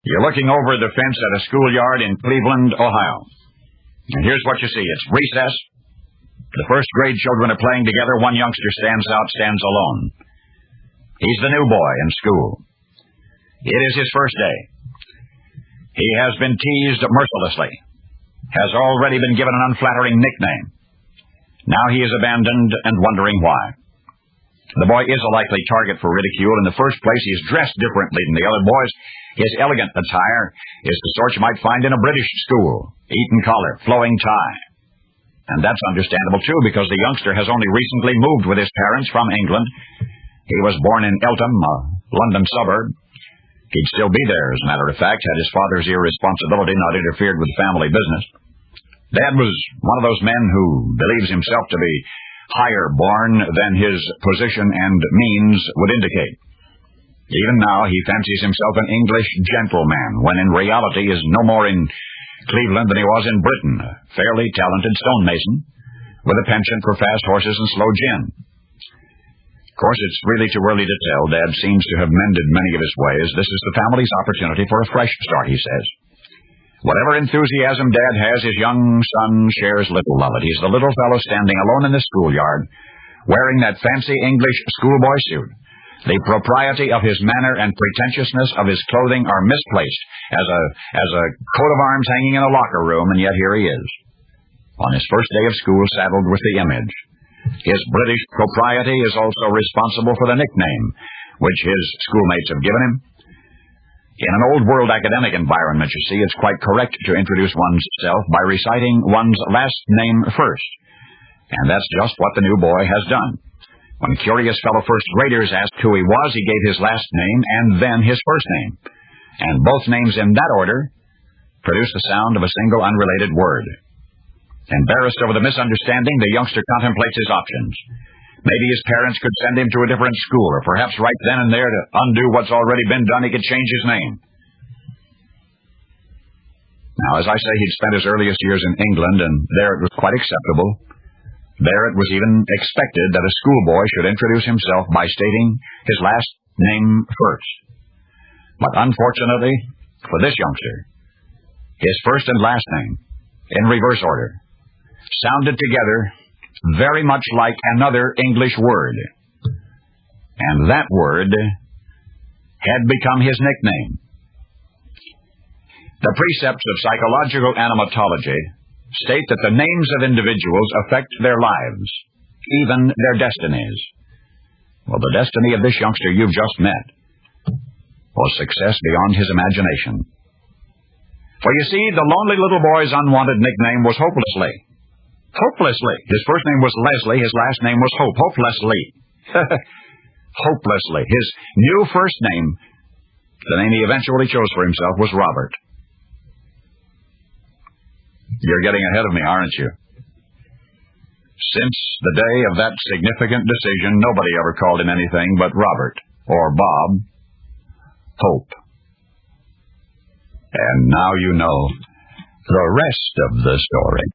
You're looking over the fence at a schoolyard in Cleveland, Ohio. And here's what you see. It's recess. The first grade children are playing together. One youngster stands alone. He's the new boy in school. It is his first day. He has been teased mercilessly, has already been given an unflattering nickname. Now he is abandoned and wondering why. The boy is a likely target for ridicule. In the first place, he's dressed differently than the other boys. His elegant attire is the sort you might find in a British school. Eton collar, flowing tie. And that's understandable, too, because the youngster has only recently moved with his parents from England. He was born in Eltham, a London suburb. He'd still be there, as a matter of fact, had his father's irresponsibility not interfered with family business. Dad was one of those men who believes himself to be higher born than his position and means would indicate. Even now, he fancies himself an English gentleman, when in reality he is no more in Cleveland than he was in Britain, a fairly talented stonemason, with a penchant for fast horses and slow gin. Of course, it's really too early to tell. Dad seems to have mended many of his ways. This is the family's opportunity for a fresh start, he says. Whatever enthusiasm Dad has, his young son shares little of it. He's the little fellow standing alone in the schoolyard, wearing that fancy English schoolboy suit. The propriety of his manner and pretentiousness of his clothing are misplaced as a coat of arms hanging in a locker room, and yet here he is, on his first day of school, saddled with the image. His British propriety is also responsible for the nickname, which his schoolmates have given him. In an old-world academic environment, you see, it's quite correct to introduce oneself by reciting one's last name first. And that's just what the new boy has done. When curious fellow first graders asked who he was, he gave his last name and then his first name. And both names in that order produce the sound of a single unrelated word. Embarrassed over the misunderstanding, the youngster contemplates his options. Maybe his parents could send him to a different school, or perhaps right then and there, to undo what's already been done, he could change his name. Now, as I say, he'd spent his earliest years in England, and there it was quite acceptable. There it was even expected that a schoolboy should introduce himself by stating his last name first. But unfortunately, for this youngster, his first and last name, in reverse order, sounded together very much like another English word. And that word had become his nickname. The precepts of psychological animatology state that the names of individuals affect their lives, even their destinies. Well, the destiny of this youngster you've just met was success beyond his imagination. For you see, the lonely little boy's unwanted nickname was Hopelessly. Hopelessly. His first name was Leslie. His last name was Hope. Hopelessly. Hopelessly. His new first name, the name he eventually chose for himself, was Robert. You're getting ahead of me, aren't you? Since the day of that significant decision, nobody ever called him anything but Robert, or Bob, Hope. And now you know the rest of the story.